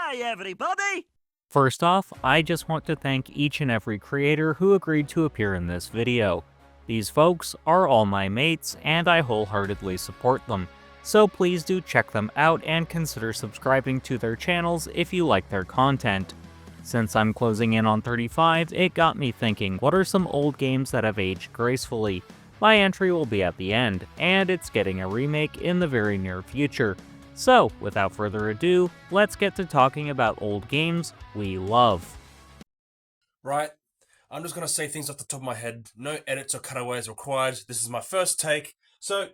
Hi everybody! First off, I just want to thank each and every creator who agreed to appear in this video. These folks are all my mates, and I wholeheartedly support them, so please do check them out and consider subscribing to their channels if you like their content. Since I'm closing in on 35, it got me thinking, what are some old games that have aged gracefully? My entry will be at the end, and it's getting a remake in the very near future. So, without further ado, let's get to talking about old games we love. Right, I'm just going to say things off the top of my head. No edits or cutaways required. This is my first take. So,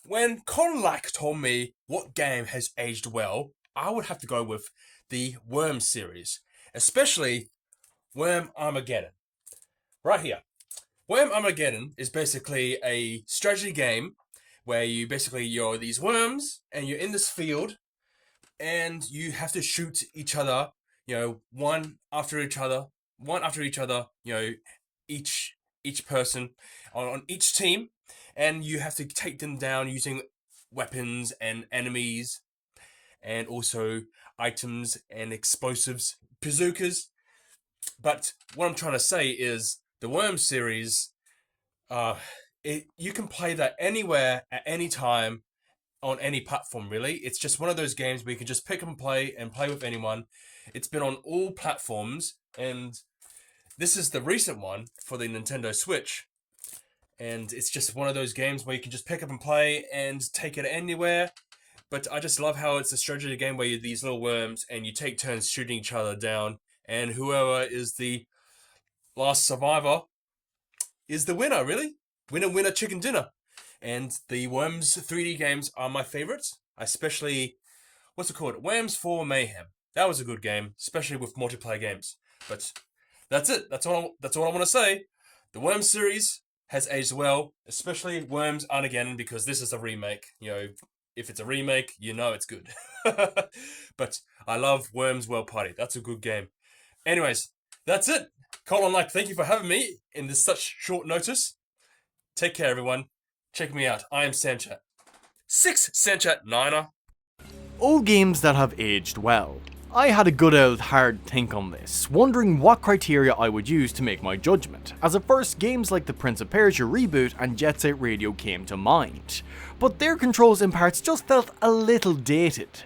when Conlac told me what game has aged well, I would have to go with the Worms series. Especially Worm Armageddon. Right here. Worm Armageddon is basically a strategy game where you're these worms and you're in this field and you have to shoot each other, one after each other, each person on each team, and you have to take them down using weapons and enemies and also items and explosives, bazookas. But what I'm trying to say is the Worms series, you can play that anywhere at any time on any platform, really. It's just one of those games where you can just pick up and play with anyone. It's been on all platforms, and this is the recent one for the Nintendo Switch. And it's just one of those games where you can just pick up and play and take it anywhere. But I just love how it's a strategy game where you're these little worms and you take turns shooting each other down, and whoever is the last survivor is the winner, really. Winner, chicken dinner. And the Worms 3D games are my favorites. Especially, what's it called? Worms 4 Mayhem. That was a good game, especially with multiplayer games. But that's it. That's all I want to say. The Worms series has aged well, especially Worms Armageddon, because this is a remake. If it's a remake, it's good. But I love Worms World Party. That's a good game. Anyways, that's it. Colin, thank you for having me in this such short notice. Take care, everyone. Check me out. I am Sanchat. 6 Sanchat Niner. Old games that have aged well. I had a good old hard think on this, wondering what criteria I would use to make my judgment, as at first games like the Prince of Persia reboot and Jet Set Radio came to mind, but their controls in parts just felt a little dated.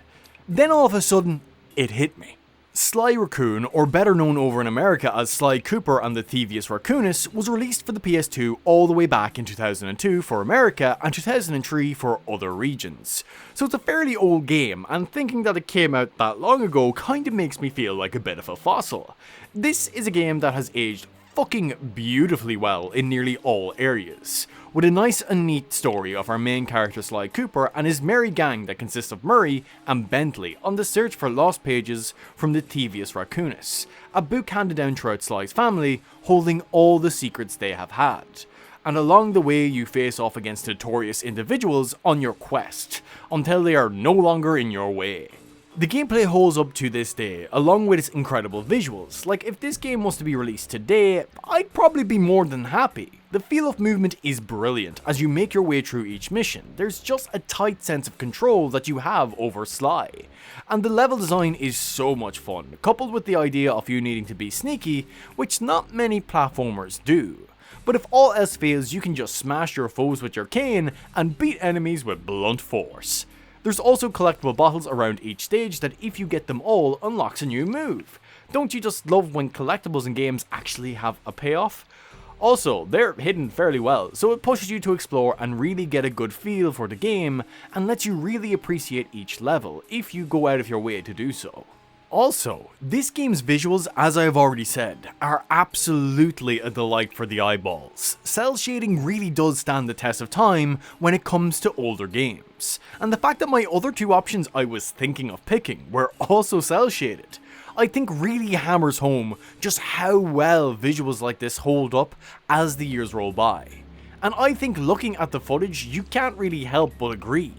Then all of a sudden, it hit me. Sly Raccoon, or better known over in America as Sly Cooper and the Thievius Raccoonus, was released for the PS2 all the way back in 2002 for America and 2003 for other regions. So it's a fairly old game, and thinking that it came out that long ago kinda makes me feel like a bit of a fossil. This is a game that has aged fucking beautifully well in nearly all areas, with a nice and neat story of our main character Sly Cooper and his merry gang that consists of Murray and Bentley on the search for lost pages from the Thievius Raccoonus, a book handed down throughout Sly's family holding all the secrets they have had. And along the way you face off against notorious individuals on your quest, until they are no longer in your way. The gameplay holds up to this day, along with its incredible visuals. If this game was to be released today, I'd probably be more than happy. The feel of movement is brilliant as you make your way through each mission. There's just a tight sense of control that you have over Sly. And the level design is so much fun, coupled with the idea of you needing to be sneaky, which not many platformers do. But if all else fails, you can just smash your foes with your cane and beat enemies with blunt force. There's also collectible bottles around each stage that if you get them all unlocks a new move. Don't you just love when collectibles in games actually have a payoff? Also, they're hidden fairly well, so it pushes you to explore and really get a good feel for the game and lets you really appreciate each level if you go out of your way to do so. Also, this game's visuals, as I have already said, are absolutely a delight for the eyeballs. Cell shading really does stand the test of time when it comes to older games, and the fact that my other two options I was thinking of picking were also cell shaded, I think really hammers home just how well visuals like this hold up as the years roll by. And I think looking at the footage, you can't really help but agree.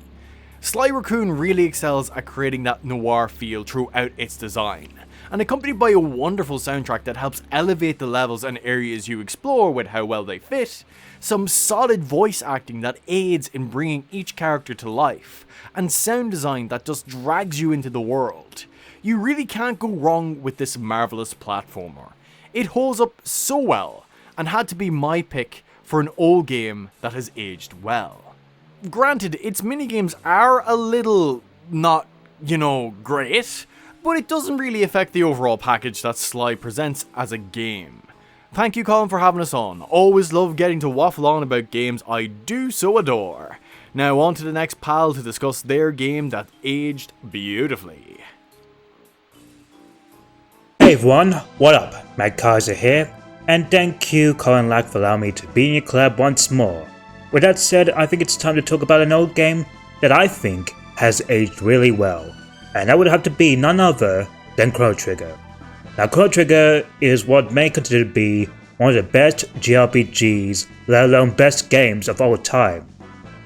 Sly Raccoon really excels at creating that noir feel throughout its design, and accompanied by a wonderful soundtrack that helps elevate the levels and areas you explore with how well they fit, some solid voice acting that aids in bringing each character to life, and sound design that just drags you into the world. you really can't go wrong with this marvellous platformer. It holds up so well, and had to be my pick for an old game that has aged well. Granted, its minigames are a little not, great, but it doesn't really affect the overall package that Sly presents as a game. Thank you, Colin, for having us on. Always love getting to waffle on about games I do so adore. Now on to the next pal to discuss their game that aged beautifully. Hey everyone, what up? Madkaiser here, and thank you Colin Lack for allowing me to be in your club once more. With that said, I think it's time to talk about an old game that I think has aged really well, and that would have to be none other than Chrono Trigger. Now Chrono Trigger is what many consider to be one of the best JRPGs, let alone best games of all time.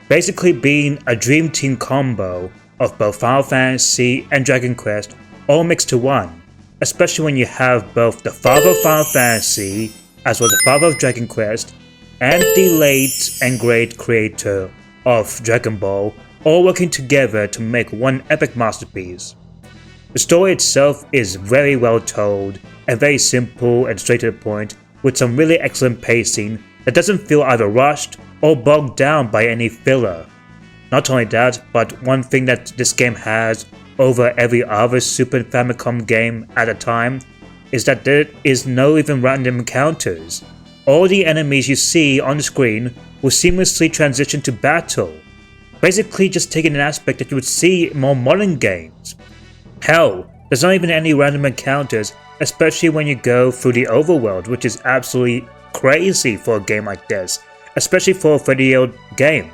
Basically being a dream team combo of both Final Fantasy and Dragon Quest all mixed to one, especially when you have both the father of Final Fantasy as well as the father of Dragon Quest and the late and great creator of Dragon Ball all working together to make one epic masterpiece. The story itself is very well told and very simple and straight to the point, with some really excellent pacing that doesn't feel either rushed or bogged down by any filler. Not only that, but one thing that this game has over every other Super Famicom game at the time is that there is no even random encounters. All the enemies you see on the screen will seamlessly transition to battle, basically just taking an aspect that you would see in more modern games. Hell, there's not even any random encounters, especially when you go through the overworld, which is absolutely crazy for a game like this, especially for a 30-year-old game.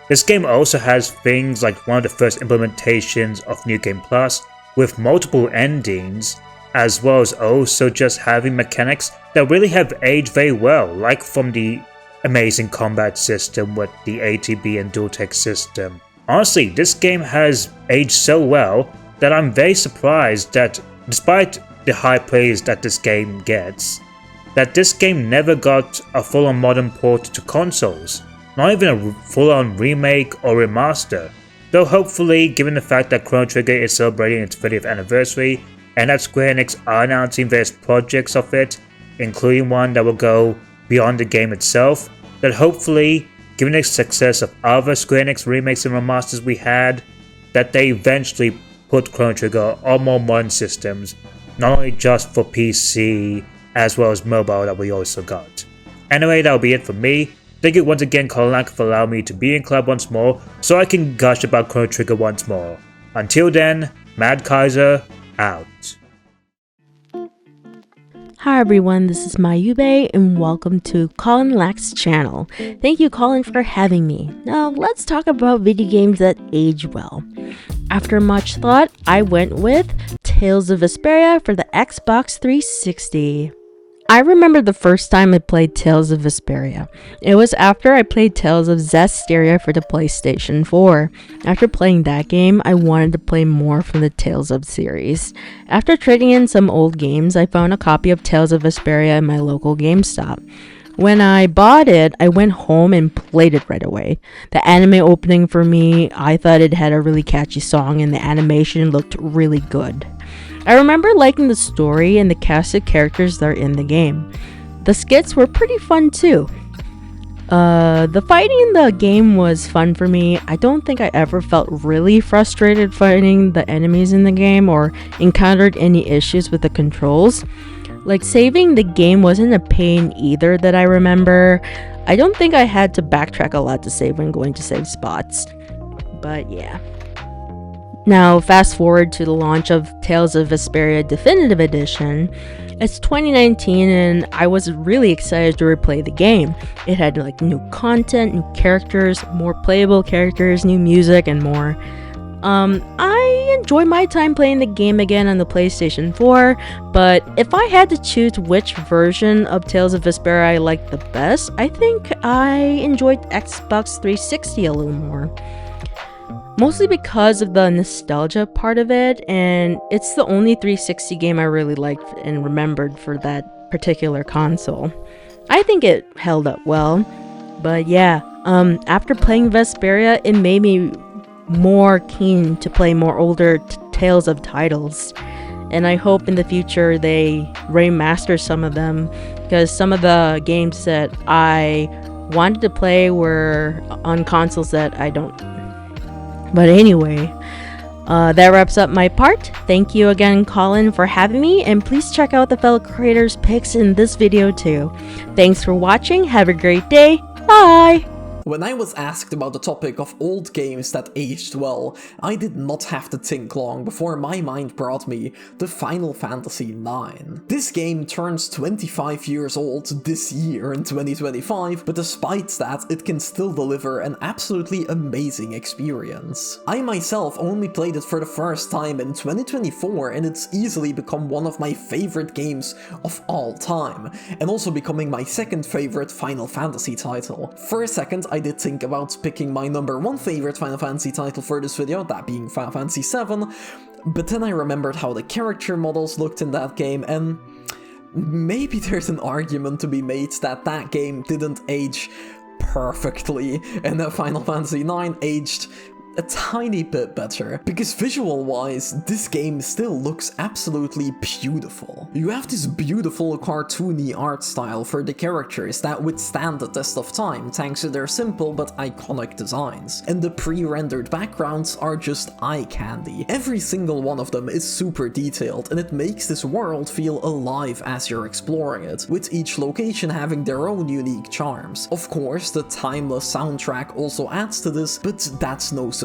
This game also has things like one of the first implementations of New Game Plus, with multiple endings, as well as also just having mechanics that really have aged very well, like from the amazing combat system with the ATB and dual tech system. Honestly, this game has aged so well that I'm very surprised that, despite the high praise that this game gets, that this game never got a full-on modern port to consoles, not even a full-on remake or remaster, though hopefully, given the fact that Chrono Trigger is celebrating its 30th anniversary and that Square Enix are announcing various projects of it, including one that will go beyond the game itself, that hopefully, given the success of other Square Enix remakes and remasters we had, that they eventually put Chrono Trigger on more modern systems, not only just for PC as well as mobile that we also got. Anyway, that'll be it for me. Thank you once again Colin Lack for allowing me to be in club once more so I can gush about Chrono Trigger once more. Until then, Madkaiser out. Hi everyone, this is Myubae and welcome to Colin Lack's channel. Thank you Colin for having me. Now let's talk about video games that age well. After much thought, I went with Tales of Vesperia for the Xbox 360. I remember the first time I played Tales of Vesperia. It was after I played Tales of Zestiria for the PlayStation 4. After playing that game, I wanted to play more from the Tales of series. After trading in some old games, I found a copy of Tales of Vesperia in my local GameStop. When I bought it, I went home and played it right away. The anime opening for me, I thought it had a really catchy song and the animation looked really good. I remember liking the story and the cast of characters that are in the game. The skits were pretty fun too. The fighting in the game was fun for me. I don't think I ever felt really frustrated fighting the enemies in the game or encountered any issues with the controls. Like saving the game wasn't a pain either that I remember. I don't think I had to backtrack a lot to save when going to save spots. But yeah. Now, fast forward to the launch of Tales of Vesperia Definitive Edition. It's 2019 and I was really excited to replay the game. It had like new content, new characters, more playable characters, new music, and more. I enjoy my time playing the game again on the PlayStation 4, but if I had to choose which version of Tales of Vesperia I liked the best, I think I enjoyed Xbox 360 a little more. Mostly because of the nostalgia part of it, and it's the only 360 game I really liked and remembered for that particular console. I think it held up well, but yeah, after playing Vesperia, it made me more keen to play more older Tales of titles. and I hope in the future they remaster some of them, because some of the games that I wanted to play were on consoles that I don't. But anyway, that wraps up my part. Thank you again, Colin, for having me, and please check out the fellow creators' picks in this video too. Thanks for watching, have a great day, bye! When I was asked about the topic of old games that aged well, I did not have to think long before my mind brought me to Final Fantasy IX. This game turns 25 years old this year in 2025, but despite that, it can still deliver an absolutely amazing experience. I myself only played it for the first time in 2024, and it's easily become one of my favorite games of all time, and also becoming my second favorite Final Fantasy title. For a second, I did think about picking my number one favorite Final Fantasy title for this video, that being Final Fantasy VII, but then I remembered how the character models looked in that game, and maybe there's an argument to be made that that game didn't age perfectly, and that Final Fantasy IX aged a tiny bit better, because visual-wise, this game still looks absolutely beautiful. You have this beautiful cartoony art style for the characters that withstand the test of time thanks to their simple but iconic designs, and the pre-rendered backgrounds are just eye candy. Every single one of them is super detailed, and it makes this world feel alive as you're exploring it, with each location having their own unique charms. Of course, the timeless soundtrack also adds to this, but that's no surprise.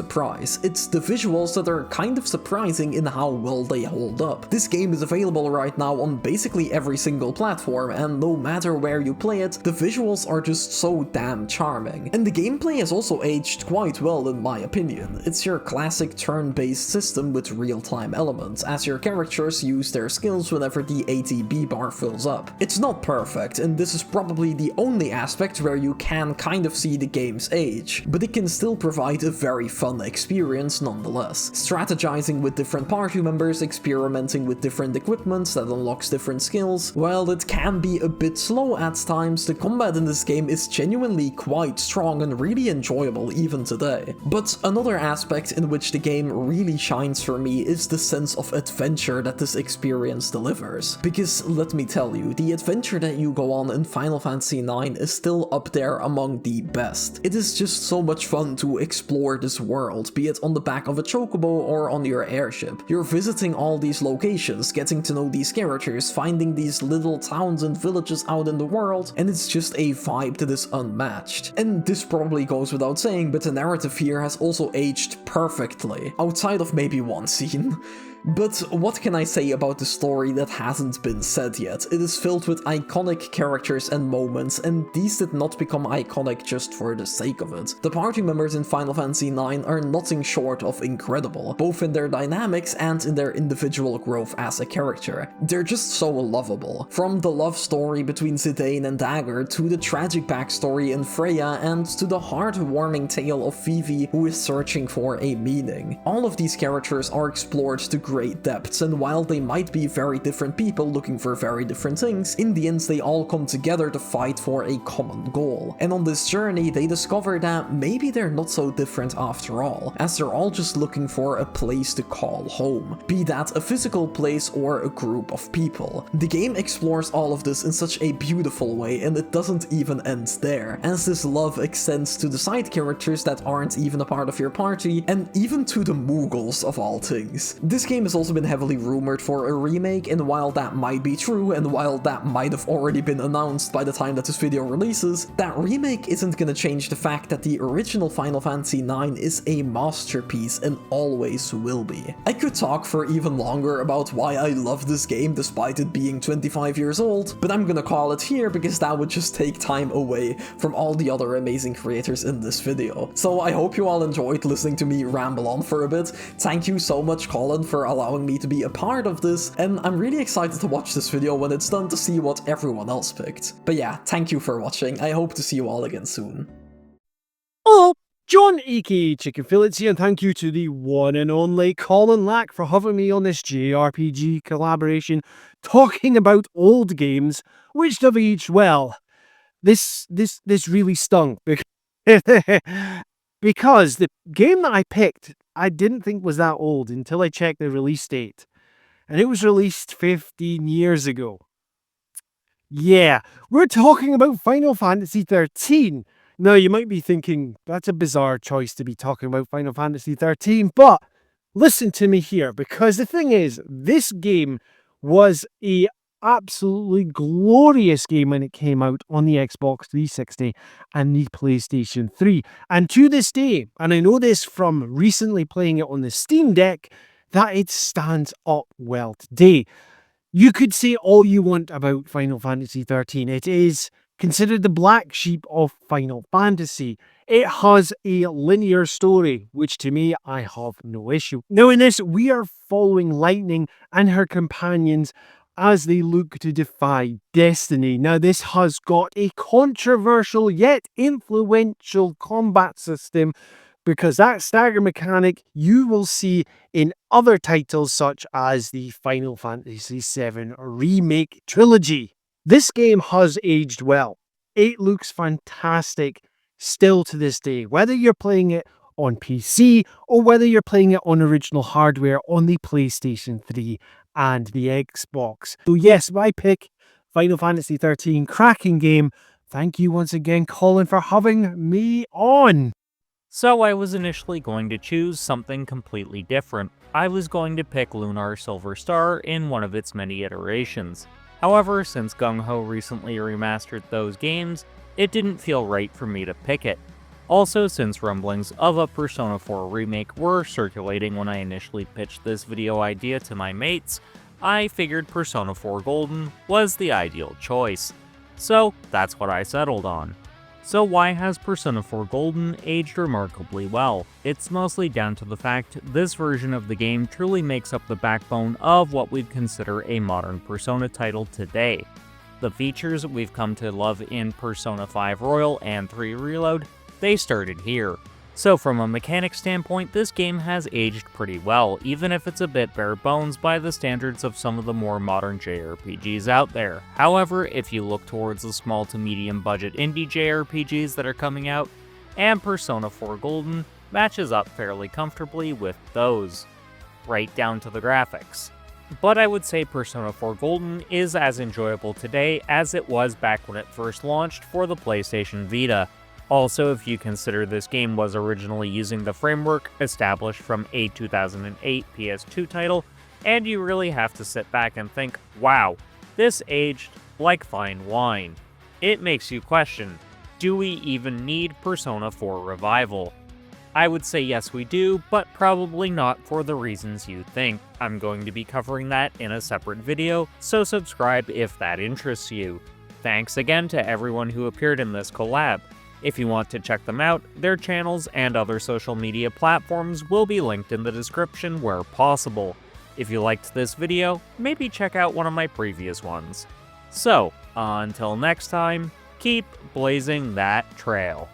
It's the visuals that are kind of surprising in how well they hold up. This game is available right now on basically every single platform, and no matter where you play it, the visuals are just so damn charming. And the gameplay has also aged quite well in my opinion. It's your classic turn-based system with real-time elements, as your characters use their skills whenever the ATB bar fills up. It's not perfect, and this is probably the only aspect where you can kind of see the game's age, but it can still provide a very fun experience nonetheless. Strategizing with different party members, experimenting with different equipments that unlocks different skills, while it can be a bit slow at times, the combat in this game is genuinely quite strong and really enjoyable even today. But another aspect in which the game really shines for me is the sense of adventure that this experience delivers. Because let me tell you, the adventure that you go on in Final Fantasy IX is still up there among the best. It is just so much fun to explore this world, be it on the back of a chocobo or on your airship. You're visiting all these locations, getting to know these characters, finding these little towns and villages out in the world, and it's just a vibe that is unmatched. And this probably goes without saying, but the narrative here has also aged perfectly, outside of maybe one scene. But what can I say about the story that hasn't been said yet? It is filled with iconic characters and moments, and these did not become iconic just for the sake of it. The party members in Final Fantasy IX are nothing short of incredible, both in their dynamics and in their individual growth as a character. They're just so lovable. From the love story between Zidane and Dagger, to the tragic backstory in Freya, and to the heartwarming tale of Vivi who is searching for a meaning. All of these characters are explored to great depths, and while they might be very different people looking for very different things, in the end they all come together to fight for a common goal. And on this journey they discover that maybe they're not so different after all, as they're all just looking for a place to call home, be that a physical place or a group of people. The game explores all of this in such a beautiful way, and it doesn't even end there, as this love extends to the side characters that aren't even a part of your party, and even to the Moogles of all things. This game has also been heavily rumored for a remake, and while that might be true, and while that might have already been announced by the time that this video releases, that remake isn't gonna change the fact that the original Final Fantasy IX is a masterpiece and always will be. I could talk for even longer about why I love this game despite it being 25 years old, but I'm gonna call it here because that would just take time away from all the other amazing creators in this video. So I hope you all enjoyed listening to me ramble on for a bit. Thank you so much, Colin, for allowing me to be a part of this, and I'm really excited to watch this video when it's done to see what everyone else picked. But yeah, thank you for watching. I hope to see you all again soon. Hello, John aka Chicken Fillets here, and thank you to the one and only Colin Lack for having me on this JRPG collaboration talking about old games which have aged well. This really stung because the game that I picked I didn't think was that old until I checked the release date. and it was released 15 years ago. Yeah, we're talking about Final Fantasy XIII. Now, you might be thinking, that's a bizarre choice to be talking about Final Fantasy XIII, but listen to me here, because the thing is, this game was a absolutely glorious game when it came out on the Xbox 360 and the PlayStation 3. And to this day, and I know this from recently playing it on the Steam Deck, that it stands up well today. You could say all you want about Final Fantasy XIII. It is considered the black sheep of Final Fantasy. It has a linear story, which to me, I have no issue. Now in this, we are following Lightning and her companions as they look to defy destiny. Now this has got a controversial yet influential combat system, because that stagger mechanic you will see in other titles such as the Final Fantasy VII Remake trilogy. This game has aged well. It looks fantastic still to this day, whether you're playing it on PC or whether you're playing it on original hardware on the PlayStation 3 and the Xbox. So yes, my pick, Final Fantasy XIII, cracking game. Thank you once again, Colin, for having me on. So I was initially going to choose something completely different. I was going to pick Lunar Silver Star in one of its many iterations. However, since Gung Ho recently remastered those games, it didn't feel right for me to pick it. Also, since rumblings of a Persona 4 remake were circulating when I initially pitched this video idea to my mates, I figured Persona 4 Golden was the ideal choice. So that's what I settled on. So why has Persona 4 Golden aged remarkably well? It's mostly down to the fact this version of the game truly makes up the backbone of what we'd consider a modern Persona title today. The features we've come to love in Persona 5 Royal and 3 Reload, they started here. So from a mechanic standpoint, this game has aged pretty well, even if it's a bit bare bones by the standards of some of the more modern JRPGs out there. However, if you look towards the small to medium budget indie JRPGs that are coming out, and Persona 4 Golden matches up fairly comfortably with those, right down to the graphics. But I would say Persona 4 Golden is as enjoyable today as it was back when it first launched for the PlayStation Vita. Also, if you consider this game was originally using the framework established from a 2008 PS2 title, and you really have to sit back and think, wow, this aged like fine wine. It makes you question, do we even need Persona 4 Revival? I would say yes we do, but probably not for the reasons you think. I'm going to be covering that in a separate video, so subscribe if that interests you. Thanks again to everyone who appeared in this collab. If you want to check them out, their channels and other social media platforms will be linked in the description where possible. If you liked this video, maybe check out one of my previous ones. So, until next time, keep blazing that trail.